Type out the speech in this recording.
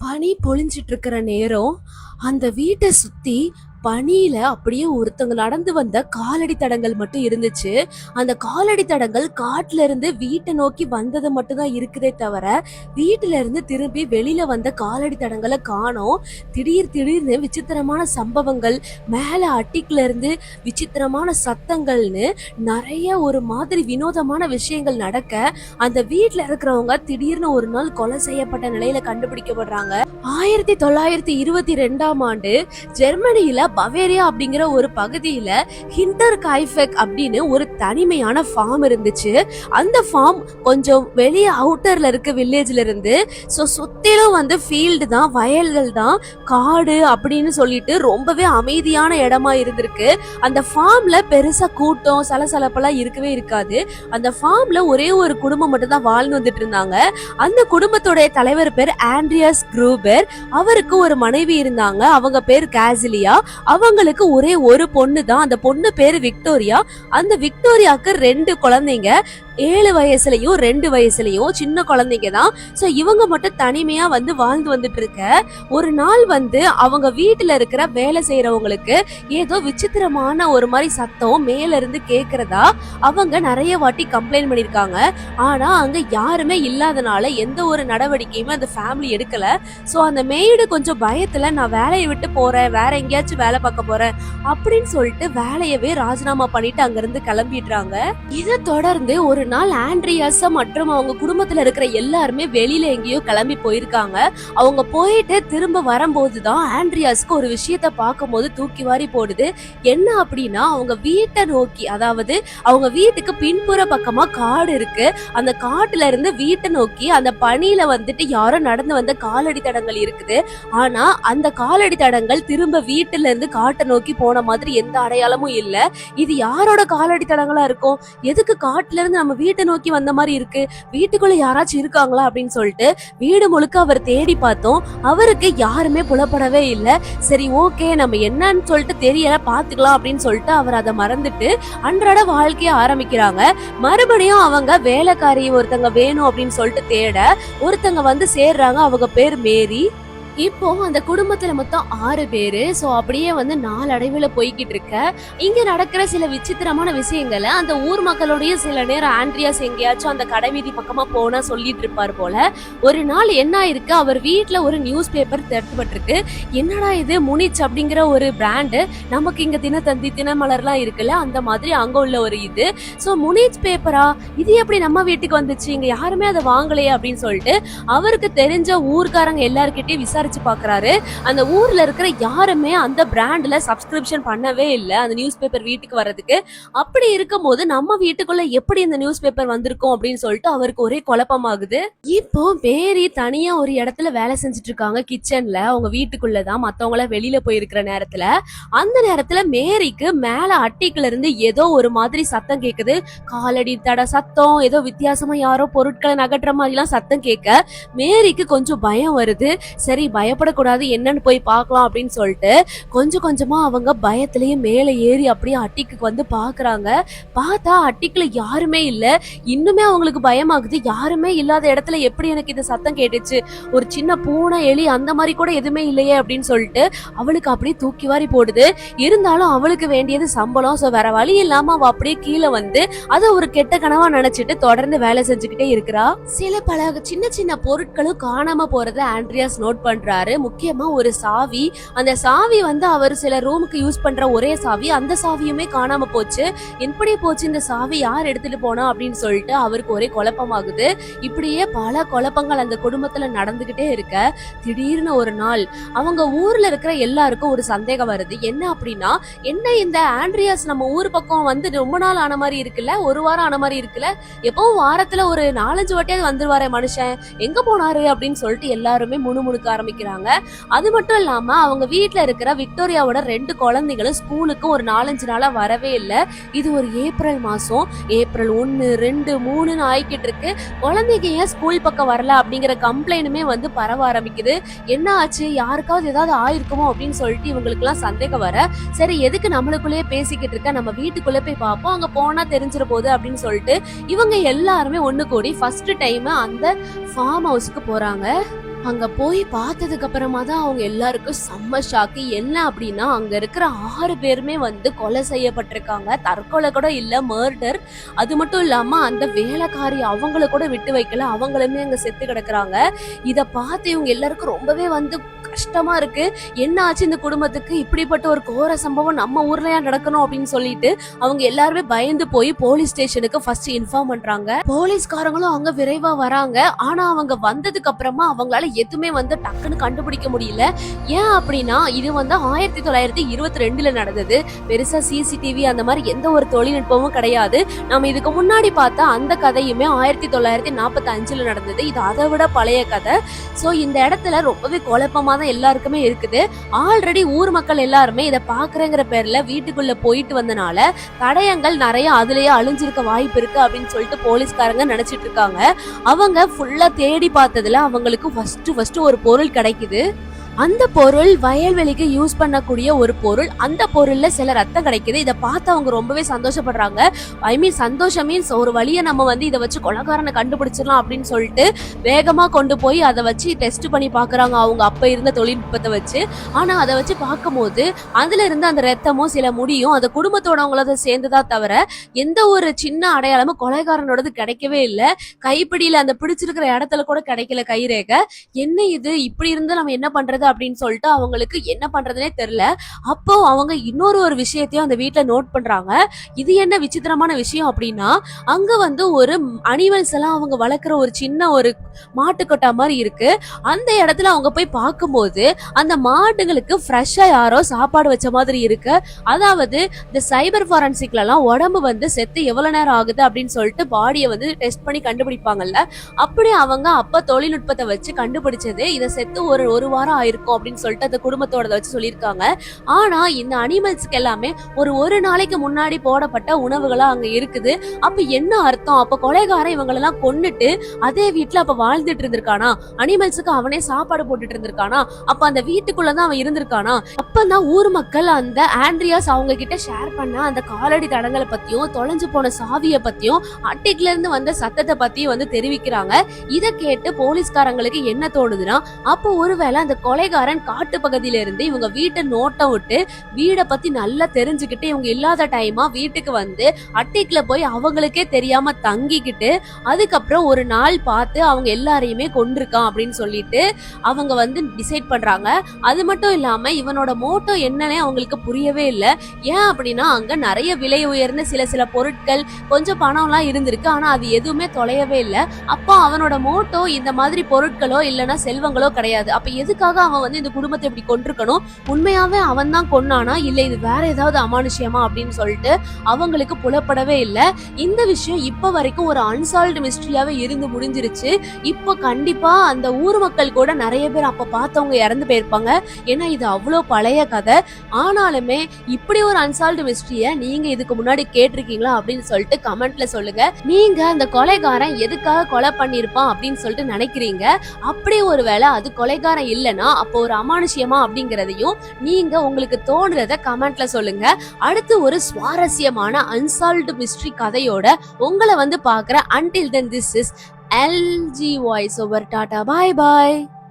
பனி பொழிஞ்சிட்டு இருக்கிற நேரம் அந்த வீட்டை சுத்தி பனியில அப்படியே ஒருத்தவங்க நடந்து வந்த காலடி தடங்கள் மட்டும் இருந்துச்சு. அந்த காலடி தடங்கள் காட்டுல இருந்து வீட்டை நோக்கி வந்தது மட்டும் தான் இருக்குதே தவிர வீட்டுல இருந்து திரும்பி வெளியில வந்த காலடி தடங்களை காணோம். திடீர்னு விசித்திரமான சம்பவங்கள், மேல அட்டிக்குல இருந்து விசித்திரமான சத்தங்கள்னு நிறைய ஒரு மாதிரி வினோதமான விஷயங்கள் நடக்க அந்த வீட்டுல இருக்கிறவங்க திடீர்னு ஒரு நாள் கொலை செய்யப்பட்ட நிலையில கண்டுபிடிக்கப்படுறாங்க. 1922ஆம் ஆண்டு ஜெர்மனியில பவேரியா அப்படிங்கிற ஒரு பகுதியில ஹிண்டர் காய்ஃபெக் அப்படின்னு ஒரு தனிமையான ஃபார்ம் இருந்துச்சு. அந்த ஃபார்ம் கொஞ்சம் வெளியே அவுட்டர்ல இருக்க வில்லேஜ்ல இருந்து சுத்திலும் வந்து ஃபீல்டு தான், வயல்கள் தான், காடு அப்படின்னு சொல்லிட்டு ரொம்பவே அமைதியான இடமா இருந்திருக்கு. அந்த ஃபார்ம்ல பெருசா கூட்டம் சலசலப்பெல்லாம் இருக்கவே இருக்காது. அந்த ஃபார்ம்ல ஒரே ஒரு குடும்பம் மட்டும் தான் வாழ்ந்து வந்துட்டு இருந்தாங்க. அந்த குடும்பத்துடைய தலைவர் பேர் ஆண்ட்ரியாஸ் குரூபர். அவருக்கு ஒரு மனைவி இருந்தாங்க. அவங்க பேர் காசிலியா. அவங்களுக்கு ஒரே ஒரு பொண்ணு தான். அந்த பொண்ணு பேரு விக்டோரியா. அந்த விக்டோரியாக்கு 2 குழந்தைங்க, 7 வயசுலயும் 2 வயசுலயும் சின்ன குழந்தைங்க தான். சோ இவங்க மட்டும் தனிமையா வந்து வாழ்ந்து வந்துட்டு இருக்க. ஒரு நாள் வந்து அவங்க வீட்டுல இருக்கிற வேலை செய்யறவங்களுக்கு ஏதோ விசித்திரமான ஒரு மாதிரி சத்தம் மேல இருந்து கேக்குறதா அவங்க நிறைய வாட்டி கம்ப்ளைண்ட் பண்ணிருக்காங்க. ஆனா அங்க யாருமே இல்லாதனால எந்த ஒரு நடவடிக்கையுமே அந்த ஃபேமிலி எடுக்கல. சோ அந்த மெய்டு கொஞ்சம் பயத்துல நான் வேலையை விட்டு போறேன், வேற எங்கேயாச்சும் வேலை பார்க்க போறேன் அப்படின்னு சொல்லிட்டு வேலையவே ராஜினாமா பண்ணிட்டு அங்க இருந்து கிளம்பிடுறாங்க. இதை தொடர்ந்து ஒரு நாள் ஆண்ட்ரியாஸ் மற்றும் அவங்க குடும்பத்துல இருக்கிற எல்லாருமே வெளியில எங்கேயோ கிளம்பி போயிருக்காங்க. அவங்க போயிட்டு திரும்ப வரும்போதுதான் ஆண்ட்ரியாஸ்க்கு ஒரு விஷயத்த பார்க்கும்போது தூக்கி வாரி போடுது. என்ன அப்படின்னா, அவங்க வீட்டை நோக்கி, அதாவது அவங்க வீட்டுக்கு பின்புற பக்கமா காடு இருக்கு. அந்த காட்டுல இருந்து வீட்டை நோக்கி அந்த பனியில வந்துட்டு யாரோ நடந்து வந்த காலடி தடங்கள் இருக்குது. ஆனா அந்த காலடி தடங்கள் திரும்ப வீட்டுல இருந்து காட்டை நோக்கி போன மாதிரி எந்த அடையாளமும் இல்ல. இது யாரோட காலடி தடங்களா இருக்கும்? எதுக்கு காட்டுல இருந்து நம்ம வீட்டை நோக்கி வந்த மாதிரி இருக்கு? வீட்டுக்குள்ள யாராச்சும் இருக்காங்களா அப்படின்னு சொல்லிட்டு வீடு முழுக்க அவர் தேடி பார்த்தோம். அவருக்கு யாருமே புலப்படவே இல்லை. சரி, ஓகே, நம்ம என்னன்னு சொல்லிட்டு தெரியல, பாத்துக்கலாம் அப்படின்னு சொல்லிட்டு அவர் அதை மறந்துட்டு அன்றாட வாழ்க்கைய ஆரம்பிக்கிறாங்க. மறுபடியும் அவங்க வேலைக்காரி ஒருத்தங்க வேணும் அப்படின்னு சொல்லிட்டு தேட ஒருத்தங்க வந்து சேர்றாங்க. அவங்க பேர் மேரி. இப்போ அந்த குடும்பத்துல மொத்தம் 6 பேரு. சோ அப்படியே வந்து நாளடைவுல போய்கிட்டு இருக்க. இங்க நடக்கிற சில விசித்திரமான விஷயங்களை அந்த ஊர் மக்களுடைய சில நேரம் ஆண்ட்ரியாஸ் எங்கேயாச்சும் அந்த கடைவீதி பக்கமா போனா சொல்லிட்டு இருப்பார் போல. ஒரு நாள் என்ன ஆயிருக்கு, அவர் வீட்டுல ஒரு நியூஸ் பேப்பர் தட்டுப்பட்டிருக்கு. என்னடா இது, முனிச் அப்படிங்கிற ஒரு பிராண்டு, நமக்கு இங்க தினத்தந்தி, தினமலர்லாம் இருக்குல்ல, அந்த மாதிரி அங்க உள்ள ஒரு இது. சோ முனிச் பேப்பரா, இது எப்படி நம்ம வீட்டுக்கு வந்துச்சு, இங்க யாருமே அதை வாங்கலையே அப்படின்னு சொல்லிட்டு அவருக்கு தெரிஞ்ச ஊர்க்காரங்க எல்லார்கிட்டயும் விசாரிச்சு பாக்குறாரு. அந்த ஊர்ல இருக்கிற யாருமே அந்த பிராண்ட்ல சப்ஸ்கிரிப்ஷன் பண்ணவே இல்லை அந்த நியூஸ் பேப்பர் வீட்டுக்கு வர்றதுக்கு. அப்படி இருக்கும் போது நம்ம வீட்டுக்குள்ள எப்படி இந்த நியூஸ் பேப்பர் வந்திருக்கும் அப்படின்னு சொல்லிட்டு அவருக்கு ஒரே குழப்பமாகுது. இப்போ மேரி தனியா ஒரு இடத்துல வேலை செஞ்சுட்டு இருக்காங்க, கிச்சன்ல. அவங்க வீட்டுக்குள்ளதான், மத்தவங்கள வெளியில போயிருக்கிற நேரத்துல. அந்த நேரத்துல மேரிக்கு மேல அட்டிக்குல இருந்து ஏதோ ஒரு மாதிரி சத்தம் கேக்குது. காலடி தட சத்தம், ஏதோ வித்தியாசமா யாரோ பொருட்களை நகட்டுற மாதிரி எல்லாம் சத்தம் கேட்க மேரிக்கு கொஞ்சம் பயம் வருது. சரி, பயப்படக்கூடாது, என்னன்னு போய் பார்க்கலாம் அப்படின்னு சொல்லிட்டு கொஞ்சம் கொஞ்சமா அவங்க பயத்திலேயே மேலே ஏறி அப்படியே அட்டிக்கு வந்து பாக்குறாங்க. பார்த்தா அட்டிக்குல யாருமே இல்ல. இன்னுமே அவங்களுக்கு பயமாகுது. யாருமே இல்லாத இடத்துல எப்படி எனக்கு இந்த சத்தம் கேட்டுச்சு? ஒரு சின்ன பூனை, எலி அந்த மாதிரி கூட எதுவுமே இல்லையே அப்படின்னு சொல்லிட்டு அவளுக்கு அப்படியே தூக்கி வாரி போடுது. இருந்தாலும் அவளுக்கு வேண்டியது சம்பளம். சோ வேற வழி இல்லாம அவ அப்படியே கீழே வந்து அதை ஒரு கெட்ட கனவா நினைச்சிட்டு தொடர்ந்து வேலை செஞ்சுக்கிட்டே இருக்கிறா. பல சின்ன சின்ன பொருட்களும் காணாம போறத ஆண்ட்ரியாஸ் நோட் பண்றாரு. முக்கியமா ஒரு சாவி. அந்த சாவி வந்து அவர் சில ரூமுக்கு யூஸ் பண்ற ஒரே சாவி. அந்த சாவியுமே காணாம போச்சு. எப்படி போச்சு இந்த சாவி, யார் எடுத்துட்டு போனா அப்படின்னு சொல்லிட்டு அவருக்கு ஒரே குழப்பமாகுது. இப்படியே பல குழப்பங்கள் அந்த குடும்பத்துல நடந்துகிட்டே இருக்க திடீர்னு ஒரு நாள் அவங்க ஊர்ல இருக்கிற எல்லாருக்கும் ஒரு சந்தேகம் வருது. என்ன அப்படின்னா, என்ன இந்த ஆண்ட்ரியாஸ் நம்ம ஊர் பக்கம் வந்து ரொம்ப நாள் ஆன மாதிரி இருக்குல்ல, ஒரு வாரம் ஆன மாதிரி இருக்குல்ல, எப்பவும் வாரத்துல ஒரு 4-5 வாட்டியாவது வந்துருவாரே மனுஷன், எங்க போனாரு அப்படின்னு சொல்லிட்டு எல்லாருமே முணுமுணுக்க ஆரம்பிக்கிறாங்க. அது மட்டும் இல்லாம அவங்க வீட்டுல இருக்கிற விக்டோரியாவோட 2 குழந்தைகளும் ஸ்கூலுக்கு ஒரு 4-5 நாளா வரவே இல்லை. இது ஒரு ஏப்ரல் மாசம். ஏப்ரல் 1, 2, 3 ஆயிக்கிட்டு இருக்கு. குழந்தைங்க ஏன் ஸ்கூல் பக்கம் வரல அப்படிங்கிற கம்ப்ளைண்ட்டுமே வந்து பரவ ஆரம்பிக்குது. என்ன ஆச்சு, யாருக்காவது ஏதாவது ஆயிருக்குமோ அப்படின்னு சொல்லிட்டு இவங்களுக்கு எல்லாம் சந்தேகம் வர, சரி எதுக்கு நம்மளுக்குள்ளேயே பேசிக்கிட்டு இருக்க, நம்ம வீட்டுக்குள்ள போய் பார்ப்போம், அங்க போனா தெரிஞ்சிட போகுது அப்படின்னு சொல்லிட்டு இவங்க எல்லாருமே ஒண்ணு கூடி ஃபர்ஸ்ட் டைம் அந்த ஃபார்ம் ஹவுஸ்க்கு போறாங்க. அங்க போய் பார்த்ததுக்கு அப்புறமா தான் அவங்க எல்லாருக்கும் செம்ம ஷாக்கு. என்ன அப்படின்னா அங்க இருக்கிற 6 பேருமே வந்து கொலை செய்யப்பட்டிருக்காங்க. தற்கொலை கூட இல்ல, மர்டர். அது மட்டும் இல்லாம அந்த வேலைக்காரி அவங்கள கூட விட்டு வைக்கல, அவங்களுமே அங்க செத்து கிடக்குறாங்க. இத பார்த்து இவங்க எல்லாருக்கும் ரொம்பவே வந்து கஷ்டமா இருக்கு. என்ன ஆச்சு இந்த குடும்பத்துக்கு, இப்படிப்பட்ட ஒரு கோர சம்பவம் நம்ம ஊர்லயா நடக்கணும் அப்படின்னு சொல்லிட்டு அவங்க எல்லாருமே பயந்து போய் போலீஸ் ஸ்டேஷனுக்கு ஃபர்ஸ்ட் இன்ஃபார்ம் பண்றாங்க. போலீஸ்காரங்களும் அங்க விரைவா வராங்க. ஆனா அவங்க வந்ததுக்கு அப்புறமா அவங்களால எதுவுமே வந்து டக்குன்னு கண்டுபிடிக்க முடியல. ஏன் அப்படின்னா இது வந்து 1922ல நடந்தது. பெருசா சிசிடிவி அந்த மாதிரி எந்த ஒரு தொழில்நுட்பமும் கிடையாது. நம்ம இதுக்கு முன்னாடி பார்த்தா அந்த கதையுமே 1945ல நடந்தது. இது அதை விட பழைய கதை. சோ இந்த இடத்துல ரொம்பவே குழப்பமா தான் எல்லாருக்குமே இருக்குது. ஆல்ரெடி ஊர் மக்கள் எல்லாருமே இதை பாக்குறேங்கிற பேர்ல வீட்டுக்குள்ள போயிட்டு வந்தனால தடயங்கள் நிறைய அதுலயே அழிஞ்சிருக்க வாய்ப்பு இருக்கு அப்படின்னு சொல்லிட்டு போலீஸ்காரங்க நினைச்சிட்டு இருக்காங்க. அவங்க ஃபுல்லா தேடி பார்த்ததுல அவங்களுக்கு ஃபர்ஸ்ட் ஒரு பொருள் கிடைக்குது. அந்த பொருள் வயல்வெளிக்கு யூஸ் பண்ணக்கூடிய ஒரு பொருள். அந்த பொருள்ல சில ரத்தம் கிடைக்குது. இதை பார்த்து அவங்க ரொம்பவே சந்தோஷப்படுறாங்க. ஐ மீன் சந்தோஷம் மீன்ஸ் ஒரு வழியை நம்ம வந்து இதை வச்சு கொலைகாரனை கண்டுபிடிச்சிடலாம் அப்படின்னு சொல்லிட்டு வேகமா கொண்டு போய் அதை வச்சு டெஸ்ட் பண்ணி பாக்குறாங்க அவங்க அப்ப இருந்த தொழில்நுட்பத்தை வச்சு. ஆனா அதை வச்சு பார்க்கும்போது அதுல இருந்து அந்த ரத்தமும் சில முடியும் அந்த குடும்பத்தோடவங்களத சேர்ந்துதான் தவிர எந்த ஒரு சின்ன அடையாளமும் கொலைகாரனோடது கிடைக்கவே இல்லை. கைப்பிடியில அந்த பிடிச்சிருக்கிற இடத்துல கூட கிடைக்கல கைரேகை. என்ன இது இப்படி இருந்து நம்ம என்ன பண்றது அப்படின்னு சொல்லிட்டு அவங்களுக்கு என்ன பண்றதுனே தெரியல. அப்போ அவங்க இன்னொரு விஷயத்தையும் அந்த வீட்டுல நோட் பண்றாங்க. இது என்ன விசித்திரமான விஷயம் அப்படின்னா அங்க வந்து ஒரு அனிமல்ஸ் எல்லாம் அவங்க வளர்க்குற ஒரு சின்ன ஒரு மாட்டுக்கொட்டா மாதிரி இருக்கு. அந்த இடத்துல அவங்க போய் பார்க்கும்போது அந்த மாடுகளுக்கு ஃப்ரெஷ்ஷா யாரோ சாப்பாடு வச்ச மாதிரி இருக்கு. அதாவது இந்த சைபர் ஃபாரன்சிக்ல எல்லாம் உடம்பு வந்து செத்து எவ்வளவு நேரம் ஆகுது அப்படின்னு சொல்லிட்டு பாடியை வந்து டெஸ்ட் பண்ணி கண்டுபிடிப்பாங்கல்ல. அப்படி அவங்க அப்ப தொழில்நுட்பத்தை வச்சு கண்டுபிடிச்சது இதை செத்து ஒரு வாரம் இருக்கும் அப்படின்னு சொல்லிட்டு அந்த குடும்பத்தோட வச்சு சொல்லியிருக்காங்க. ஆனா இந்த அனிமல்ஸ்க்கு எல்லாமே ஒரு நாளைக்கு முன்னாடி போடப்பட்ட உணவுகளா அங்க இருக்குது. அப்ப என்ன அர்த்தம்? அப்ப கொலைகாரன் இவங்களெல்லாம் கொன்னுட்டு அதே வீட்டுல அப்ப வாழ்ந்துட்டு இருந்திருக்கானா? அனிமல்ஸுக்கு அவனே சாப்பாடு போட்டுட்டு இருந்திருக்கானா? அப்ப அந்த வீட்டுக்குள்ளதான் அவன் இருந்திருக்கானா? அப்பதான் ஊர் மக்கள் அந்த ஆண்ட்ரியாஸ் அவங்க கிட்ட ஷேர் பண்ண அந்த காலடி தடங்களை பத்தியும் தொலைஞ்சு போன சாவிய பத்தியும் அட்டிக்ல இருந்து வந்த சத்தத்தை பத்தியும் வந்து தெரிவிக்கிறாங்க. இதை கேட்டு போலீஸ்காரங்களுக்கு என்ன தோணுதுன்னா அப்போ ஒருவேளை அந்த கொலைகாரன் காட்டு பகுதியில இருந்து இவங்க வீட்டை நோட்டம் விட்டு வீடை பத்தி நல்லா தெரிஞ்சுக்கிட்டு இவங்க இல்லாத டைமா வீட்டுக்கு வந்து அட்டிக்ல போய் அவங்களுக்கே தெரியாம தங்கிக்கிட்டு அதுக்கப்புறம் ஒரு நாள் பார்த்து அவங்க எல்லாரையுமே கொண்டிருக்கான் அப்படின்னு சொல்லிட்டு அவங்க வந்து டிசைட் பண்றாங்க. அது மட்டும் இல்லாம இவனோட மோட்டோ என்னன்னே அவங்களுக்கு புரியவே இல்லை. ஏன் அப்படின்னா அங்க நிறைய விலை உயர்ந்த சில பொருட்கள் கொஞ்சம் பணம் எல்லாம் இருந்திருக்கு. ஆனா அது எதுவுமே தொலையவே இல்லை. அப்போ அவனோட மோட்டோ இந்த மாதிரி பொருட்களோ இல்லைன்னா செல்வங்களோ கிடையாது. அப்ப எதுக்காக அவன் வந்து இந்த குடும்பத்தை இப்படி கொண்டிருக்கணும்? உண்மையாவே அவன் தான் கொன்னானா இல்ல இது வேற ஏதாவது அமானுஷ்யமா அப்படின்னு சொல்லிட்டு அவங்களுக்கு புலப்படவே இல்லை. இந்த விஷயம் இப்ப வரைக்கும் ஒரு அன்சால்வ்டு மிஸ்ட்ரியாவே இருந்து முடிஞ்சிருச்சு. இப்போ கண்டிப்பா அந்த ஊர் மக்கள் கூட நிறைய பேர் அப்ப பார்த்தவங்க இறந்து போயிருப்பாங்க. ஏன்னா இது அவ்வளவு பழைய கதை. ஆனாலுமே இப்படி ஒரு அன்சால்வ்டு மிஸ்ட்ரிய நீங்க இதுக்கு முன்னாடி கேட்டிருக்கீங்களா அப்படின்னு சொல்லிட்டு கமெண்ட்ல சொல்லுங்க. நீங்க அந்த கொலைகாரன் எதுக்காக கொலை பண்ணிருப்பான் அப்படின்னு சொல்லிட்டு நினைக்கிறீங்க? அப்படி ஒருவேளை அது கொலைகாரன் இல்லைன்னா அப்போ ஒரு அமானுஷ்யமா அப்படிங்கறதையும் நீங்க உங்களுக்கு தோணுறத கமெண்ட்ல சொல்லுங்க. அடுத்து ஒரு சுவாரஸ்யமான அன்சால்வ்டு மிஸ்ட்ரி கதையோட உங்களை வந்து பாக்குற. until then this is LG voice over. Tata, bye bye.